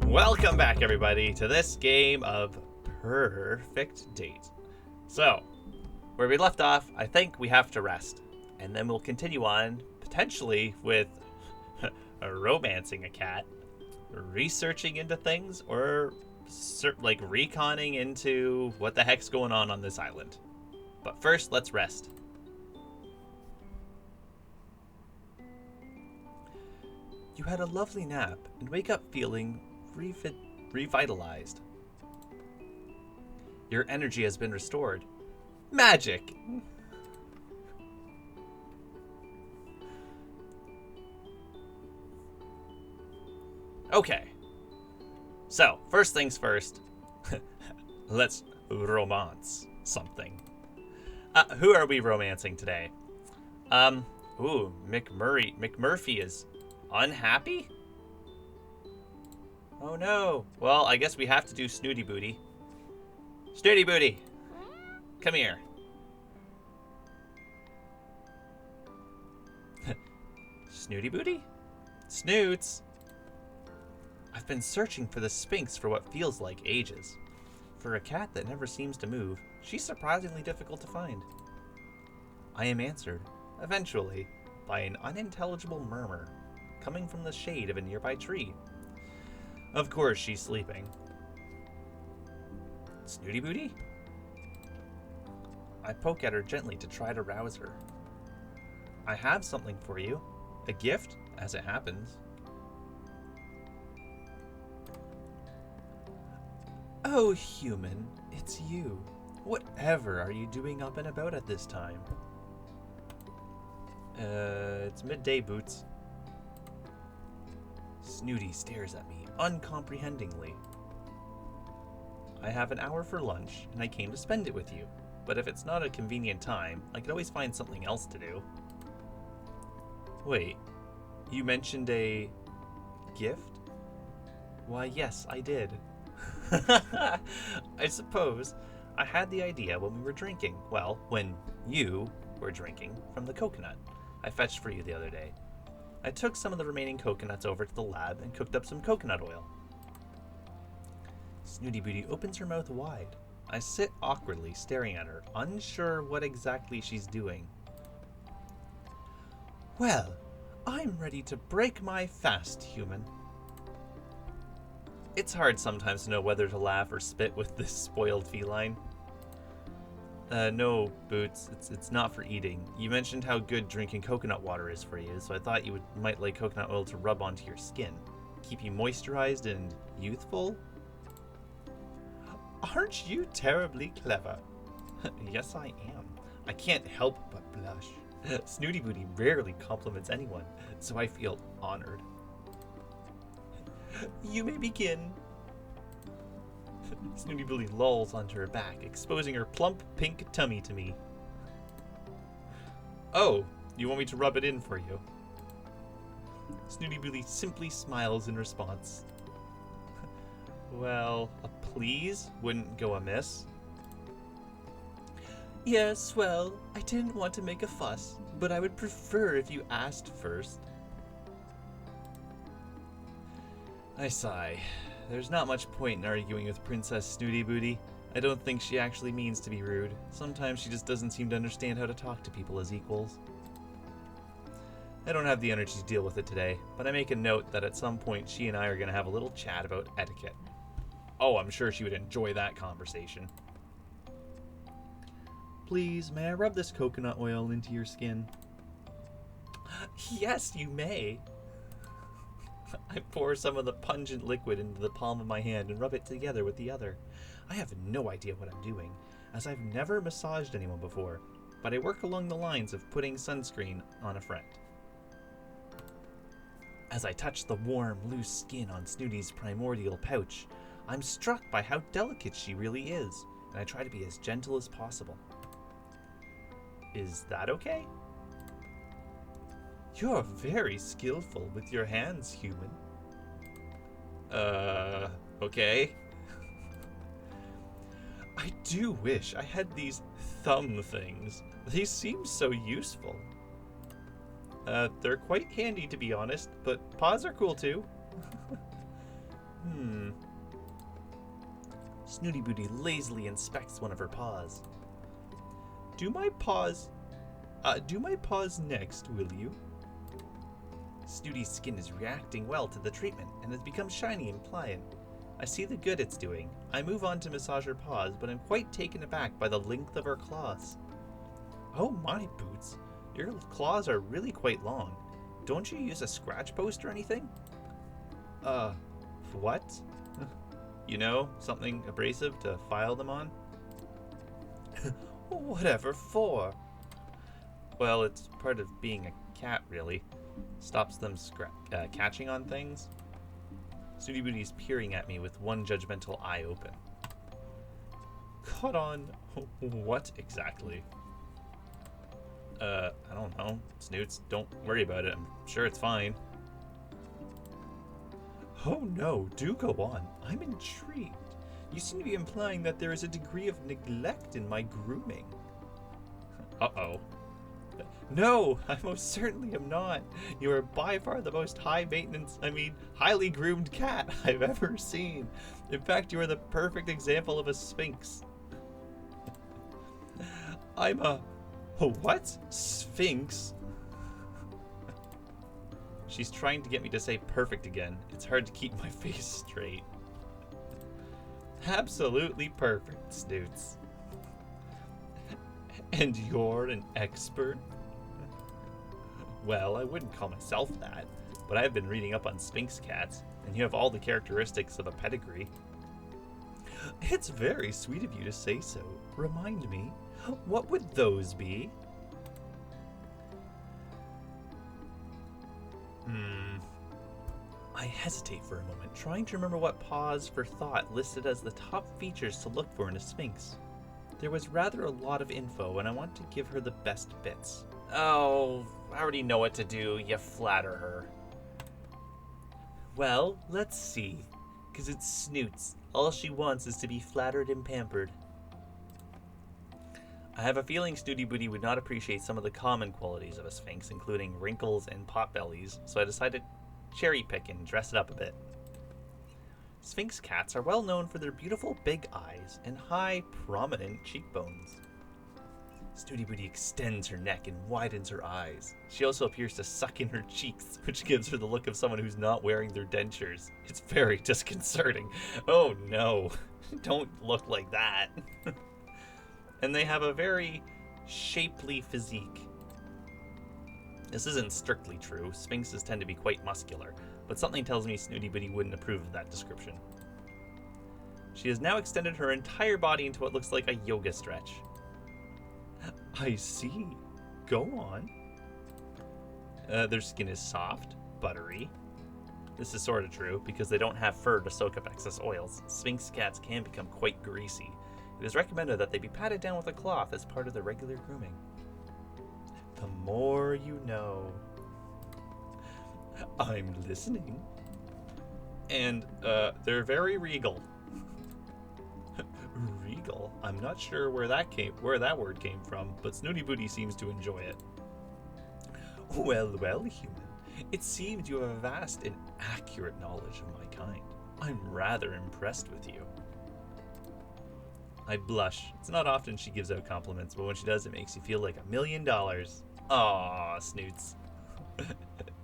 Welcome back, everybody, to this game of Perfect Date. So, where we left off, I think we have to rest. And then we'll continue on, potentially, with romancing a cat, researching into things, or reconning into what the heck's going on this island. But first, let's rest. You had a lovely nap and wake up feeling revitalized. Your energy has been restored. Magic! Okay. So, first things first. Let's romance something. Who are we romancing today? McMurphy is unhappy? Oh no. Well, I guess we have to do Snooty Booty. Snooty Booty! Come here. Snooty Booty? Snoots! I've been searching for the Sphinx for what feels like ages. For a cat that never seems to move, she's surprisingly difficult to find. I am answered, eventually, by an unintelligible murmur coming from the shade of a nearby tree. Of course, she's sleeping. Snooty Booty? I poke at her gently to try to rouse her. I have something for you. A gift, as it happens. Oh, human, it's you. Whatever are you doing up and about at this time? It's midday, Boots. Snooty stares at me, uncomprehendingly. I have an hour for lunch, and I came to spend it with you. But if it's not a convenient time, I could always find something else to do. Wait, you mentioned a gift? Why, yes, I did. I suppose I had the idea when we were drinking. Well, when you were drinking from the coconut I fetched for you the other day. I took some of the remaining coconuts over to the lab and cooked up some coconut oil. Snooty Booty opens her mouth wide. I sit awkwardly staring at her, unsure what exactly she's doing. Well, I'm ready to break my fast, human. It's hard sometimes to know whether to laugh or spit with this spoiled feline. No, Boots, it's not for eating. You mentioned how good drinking coconut water is for you, so I thought you might like coconut oil to rub onto your skin. Keep you moisturized and youthful? Aren't you terribly clever? Yes, I am. I can't help but blush. Snooty Booty rarely compliments anyone, so I feel honored. You may begin. Snooty Booty lolls onto her back, exposing her plump pink tummy to me. Oh, you want me to rub it in for you? Snooty Booty simply smiles in response. Well, a please wouldn't go amiss. Yes, well, I didn't want to make a fuss, but I would prefer if you asked first. I sigh. There's not much point in arguing with Princess Snooty Booty. I don't think she actually means to be rude. Sometimes she just doesn't seem to understand how to talk to people as equals. I don't have the energy to deal with it today, but I make a note that at some point she and I are going to have a little chat about etiquette. Oh, I'm sure she would enjoy that conversation. Please, may I rub this coconut oil into your skin? Yes, you may. I pour some of the pungent liquid into the palm of my hand and rub it together with the other. I have no idea what I'm doing, as I've never massaged anyone before, but I work along the lines of putting sunscreen on a friend. As I touch the warm, loose skin on Snooty's primordial pouch, I'm struck by how delicate she really is, and I try to be as gentle as possible. Is that okay? You're very skillful with your hands, human. Okay. I do wish I had these thumb things. They seem so useful. They're quite handy, to be honest, but paws are cool too. Snooty Booty lazily inspects one of her paws. Do my paws next, will you? Snooty's skin is reacting well to the treatment and has become shiny and pliant. I see the good it's doing. I move on to massage her paws, but I'm quite taken aback by the length of her claws. Oh my boots, your claws are really quite long. Don't you use a scratch post or anything? What? You know, something abrasive to file them on? Whatever for? Well, it's part of being a cat, really. Stops them catching on things. Snooty Booty's peering at me with one judgmental eye open. Caught on what exactly? I don't know. Snoots, don't worry about it. I'm sure it's fine. Oh no, do go on. I'm intrigued. You seem to be implying that there is a degree of neglect in my grooming. Uh-oh. No, I most certainly am not. You are by far the most highly groomed cat I've ever seen. In fact, you are the perfect example of a sphinx. I'm a... What? Sphinx? She's trying to get me to say perfect again. It's hard to keep my face straight. Absolutely perfect, Snoots. And you're an expert? Well, I wouldn't call myself that, but I've been reading up on Sphinx cats, and you have all the characteristics of a pedigree. It's very sweet of you to say so. Remind me, what would those be? I hesitate for a moment, trying to remember what pause for thought listed as the top features to look for in a Sphinx. There was rather a lot of info, and I want to give her the best bits. Oh, I already know what to do. You flatter her. Well, let's see. 'Cause it's Snoots. All she wants is to be flattered and pampered. I have a feeling Snooty Booty would not appreciate some of the common qualities of a Sphinx, including wrinkles and potbellies, so I decided to cherry pick and dress it up a bit. Sphinx cats are well known for their beautiful big eyes and high, prominent cheekbones. Snooty Booty extends her neck and widens her eyes. She also appears to suck in her cheeks, which gives her the look of someone who's not wearing their dentures. It's very disconcerting. Oh no, don't look like that. And they have a very shapely physique. This isn't strictly true. Sphinxes tend to be quite muscular, but something tells me Snooty Booty wouldn't approve of that description. She has now extended her entire body into what looks like a yoga stretch. I see. Go on. Their skin is soft, buttery. This is sort of true, because they don't have fur to soak up excess oils. Sphinx cats can become quite greasy. It is recommended that they be patted down with a cloth as part of their regular grooming. The more you know. I'm listening. And, they're very regal. Regal? I'm not sure where that word came from, but Snooty Booty seems to enjoy it. Well, human. It seems you have a vast and accurate knowledge of my kind. I'm rather impressed with you. I blush. It's not often she gives out compliments, but when she does, it makes you feel like $1 million. Aw, Snoots.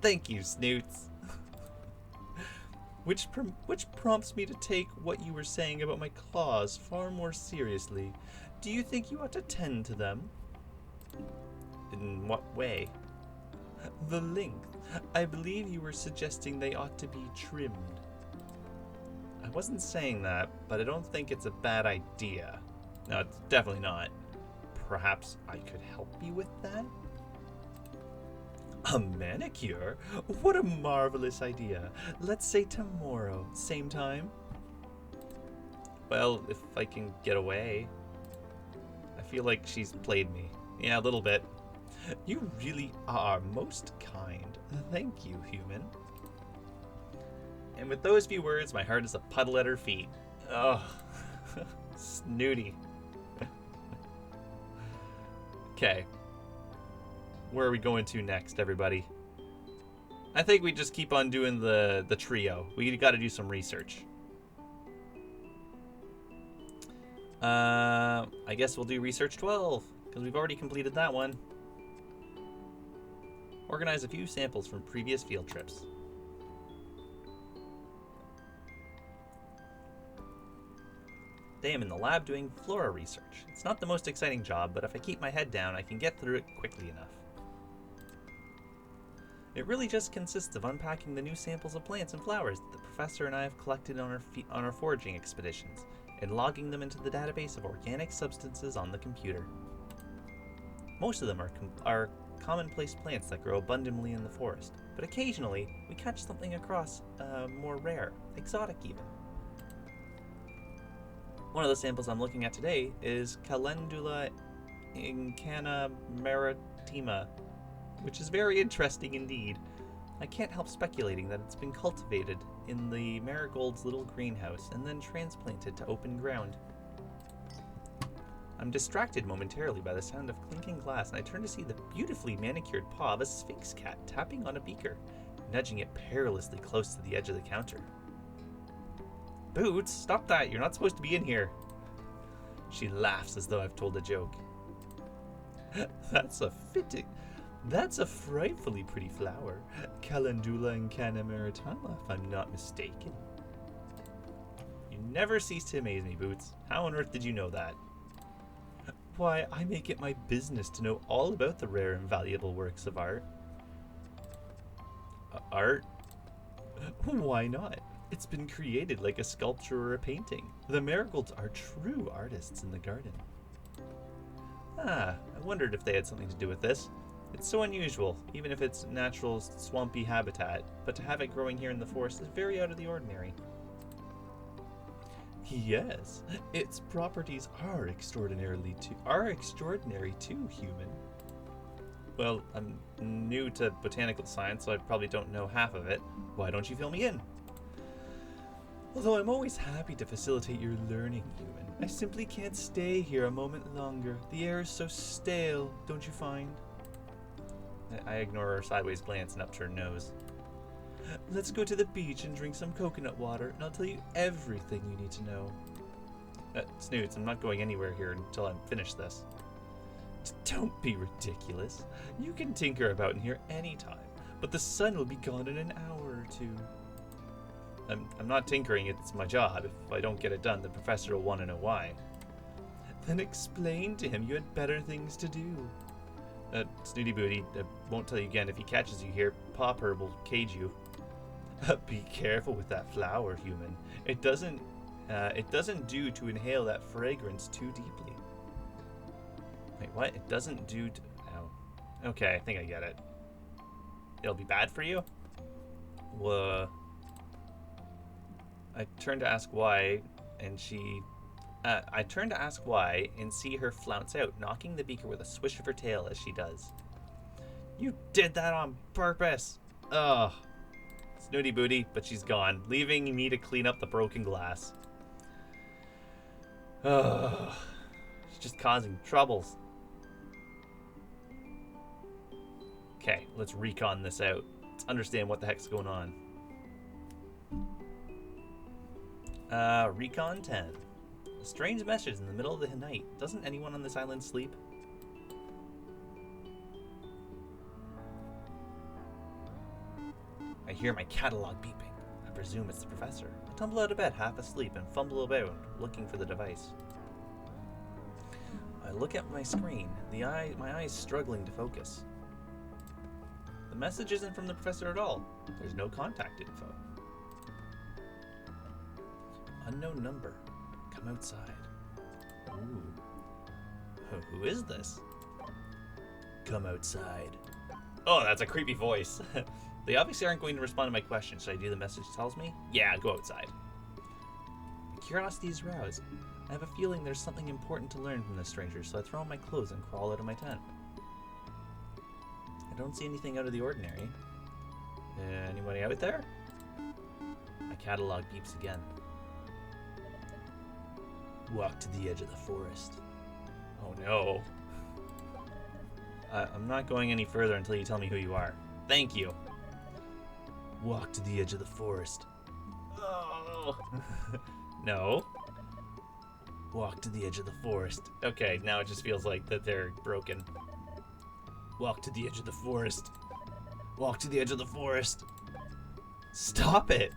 Thank you, Snoots. Which prompts me to take what you were saying about my claws far more seriously. Do you think you ought to tend to them? In what way? The length. I believe you were suggesting they ought to be trimmed. I wasn't saying that, but I don't think it's a bad idea. No, it's definitely not. Perhaps I could help you with that? A manicure? What a marvelous idea. Let's say tomorrow, same time? Well, if I can get away. I feel like she's played me. Yeah, a little bit. You really are most kind. Thank you, human. And with those few words, my heart is a puddle at her feet. Oh, Snooty. Okay. Where are we going to next, everybody? I think we just keep on doing the trio. We got to do some research. I guess we'll do research 12 because we've already completed that one. Organize a few samples from previous field trips. I am in the lab doing flora research. It's not the most exciting job, but if I keep my head down, I can get through it quickly enough. It really just consists of unpacking the new samples of plants and flowers that the professor and I have collected on our foraging expeditions, and logging them into the database of organic substances on the computer. Most of them are commonplace plants that grow abundantly in the forest, but occasionally we catch something across more rare, exotic even. One of the samples I'm looking at today is Calendula incana maritima, which is very interesting indeed. I can't help speculating that it's been cultivated in the marigold's little greenhouse and then transplanted to open ground. I'm distracted momentarily by the sound of clinking glass, and I turn to see the beautifully manicured paw of a sphinx cat tapping on a beaker, nudging it perilously close to the edge of the counter. Boots, stop that! You're not supposed to be in here! She laughs as though I've told a joke. That's a frightfully pretty flower. Calendula incana maritima, if I'm not mistaken. You never cease to amaze me, Boots. How on earth did you know that? Why, I make it my business to know all about the rare and valuable works of art. Art? Why not? It's been created like a sculpture or a painting. The marigolds are true artists in the garden. I wondered if they had something to do with this. It's so unusual, even if it's natural swampy habitat, but to have it growing here in the forest is very out of the ordinary. Yes, its properties are extraordinary too, human. Well, I'm new to botanical science, so I probably don't know half of it. Why don't you fill me in? Although I'm always happy to facilitate your learning, human, I simply can't stay here a moment longer. The air is so stale, don't you find? I ignore her sideways glance and up to her nose. Let's go to the beach and drink some coconut water, and I'll tell you everything you need to know. Snoots, I'm not going anywhere here until I'm finished this. Don't be ridiculous. You can tinker about in here anytime, but the sun will be gone in an hour or two. I'm not tinkering, it's my job. If I don't get it done, the professor will want to know why. Then explain to him you had better things to do. Snooty Booty, won't tell you again. If he catches you here, Popper will cage you. Be careful with that flower, human. It doesn't do to inhale that fragrance too deeply. Wait, what? It doesn't do to... Oh. Okay, I think I get it. It'll be bad for you? Whoa. I turn to ask why, and see her flounce out, knocking the beaker with a swish of her tail as she does. You did that on purpose! Ugh. Snooty Booty, but she's gone, leaving me to clean up the broken glass. Ugh. She's just causing troubles. Okay, let's recon this out. Let's understand what the heck's going on. Recon 10. A strange message in the middle of the night. Doesn't anyone on this island sleep? I hear my catalog beeping. I presume it's the professor. I tumble out of bed half asleep and fumble about, looking for the device. I look at my screen, my eyes struggling to focus. The message isn't from the professor at all. There's no contact info. Unknown number. Come outside. Ooh. Who is this? Come outside. Oh, that's a creepy voice. They obviously aren't going to respond to my question. Should I do the message tells me? Yeah, go outside. My curiosity is roused. I have a feeling there's something important to learn from this stranger, so I throw on my clothes and crawl out of my tent. I don't see anything out of the ordinary. Anybody out there? My catalog beeps again. Walk to the edge of the forest. Oh no. I'm not going any further until you tell me who you are. Thank you. Walk to the edge of the forest. Oh. No. Walk to the edge of the forest. Okay, now it just feels like that they're broken. Walk to the edge of the forest. Walk to the edge of the forest. Stop it!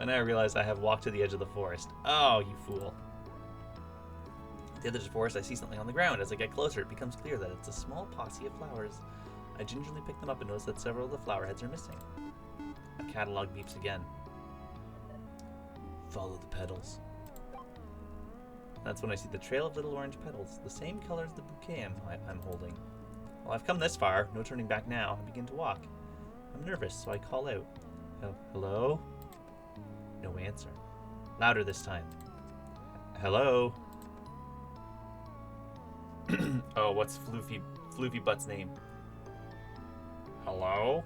And I realize I have walked to the edge of the forest. Oh, you fool. At the edge of the forest, I see something on the ground. As I get closer, it becomes clear that it's a small posse of flowers. I gingerly pick them up and notice that several of the flower heads are missing. A catalog beeps again. Follow the petals. That's when I see the trail of little orange petals, the same color as the bouquet I'm holding. Well, I've come this far, no turning back now. I begin to walk. I'm nervous, so I call out. Hello? No answer. Louder this time. Hello? Oh, what's Floofy Butt's name? Hello?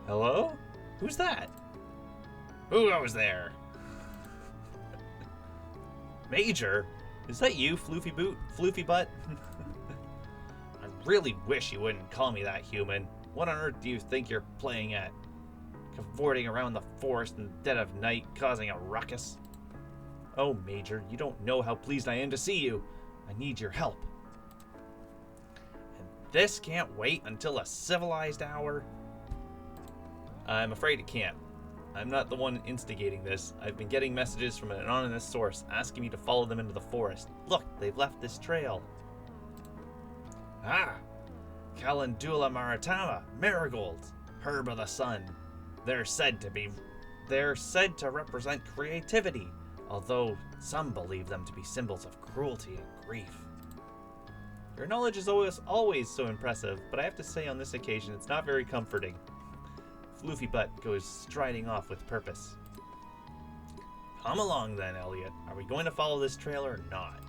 Hello? Who's that? Who goes there? Major? Is that you, Floofy Butt? I really wish you wouldn't call me that, human. What on earth do you think you're playing at? Cavorting around the forest in the dead of night, causing a ruckus? Oh, Major, you don't know how pleased I am to see you. I need your help. And this can't wait until a civilized hour? I'm afraid it can't. I'm not the one instigating this. I've been getting messages from an anonymous source asking me to follow them into the forest. Look, they've left this trail. Ah! Calendula maritama, marigolds, herb of the sun. They're said to represent creativity, although some believe them to be symbols of cruelty and grief. Your knowledge is always so impressive, but I have to say on this occasion it's not very comforting. Floofy Butt goes striding off with purpose. Come along then, Elliot. Are we going to follow this trail or not?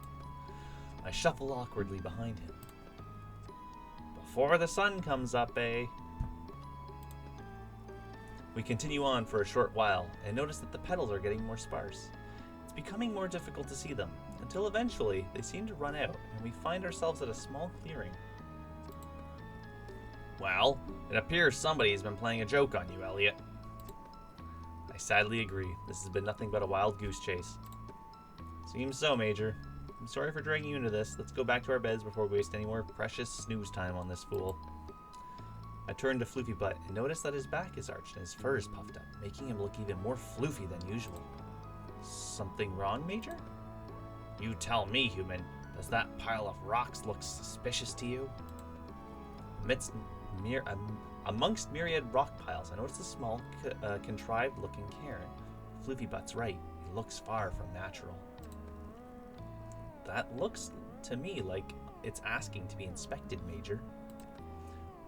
I shuffle awkwardly behind him. Before the sun comes up, eh? We continue on for a short while and notice that the petals are getting more sparse. It's becoming more difficult to see them, until eventually they seem to run out and we find ourselves at a small clearing. Well, it appears somebody's been playing a joke on you, Elliot. I sadly agree. This has been nothing but a wild goose chase. Seems so, Major. I'm sorry for dragging you into this. Let's go back to our beds before we waste any more precious snooze time on this fool. I turn to Floofy Butt and notice that his back is arched and his fur is puffed up, making him look even more floofy than usual. Something wrong, Major? You tell me, human. Does that pile of rocks look suspicious to you? Amongst myriad rock piles, I notice a small, contrived-looking cairn. Floofy Butt's right. It looks far from natural. That looks to me like it's asking to be inspected, Major.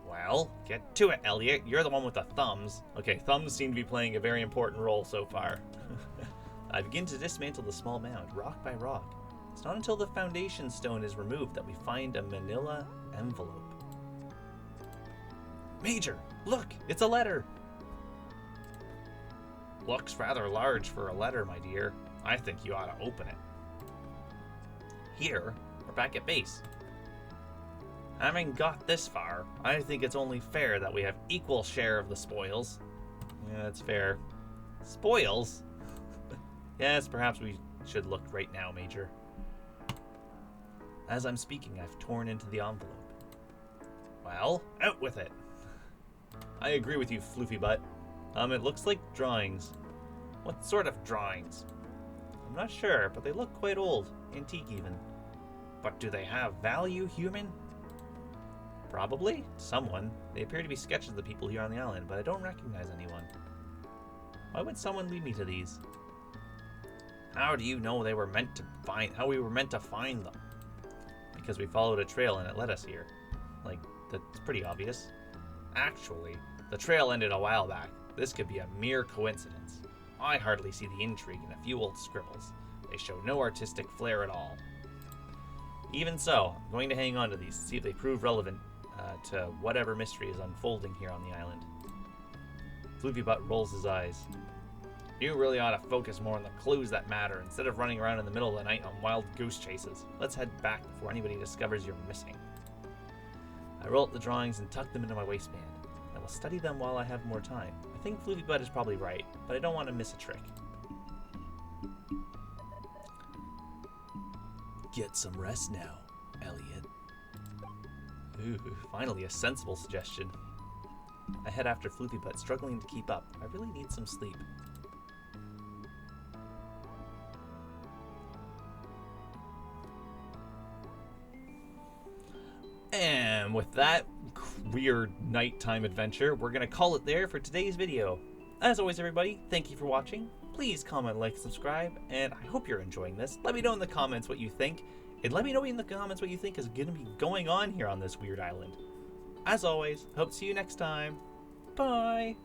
Well, get to it, Elliot. You're the one with the thumbs. Okay, thumbs seem to be playing a very important role so far. I begin to dismantle the small mound, rock by rock. It's not until the foundation stone is removed that we find a manila envelope. Major, look, it's a letter. Looks rather large for a letter, my dear. I think you ought to open it. Here, we're back at base. Having got this far, I think it's only fair that we have equal share of the spoils. Yeah, that's fair. Spoils? Yes, perhaps we should look right now, Major. As I'm speaking, I've torn into the envelope. Well, out with it. I agree with you, Floofy Butt. It looks like drawings. What sort of drawings? I'm not sure, but they look quite old, antique even. But do they have value, human? Probably. Someone. They appear to be sketches of the people here on the island, but I don't recognize anyone. Why would someone lead me to these? How do you know how we were meant to find them? Because we followed a trail and it led us here. Like, that's pretty obvious. Actually, the trail ended a while back. This could be a mere coincidence. I hardly see the intrigue in a few old scribbles. They show no artistic flair at all. Even so, I'm going to hang on to these to see if they prove relevant to whatever mystery is unfolding here on the island. Floofy Butt rolls his eyes. You really ought to focus more on the clues that matter instead of running around in the middle of the night on wild goose chases. Let's head back before anybody discovers you're missing. I roll up the drawings and tuck them into my waistband. I will study them while I have more time. I think Floofy Butt is probably right, but I don't want to miss a trick. Get some rest now, Elliot. Ooh, finally a sensible suggestion. I head after Floofy Butt, struggling to keep up. I really need some sleep. And with that weird nighttime adventure, we're going to call it there for today's video. As always, everybody, thank you for watching. Please comment, like, subscribe, and I hope you're enjoying this. Let me know in the comments what you think, and let me know in the comments what you think is going to be going on here on this weird island. As always, hope to see you next time. Bye!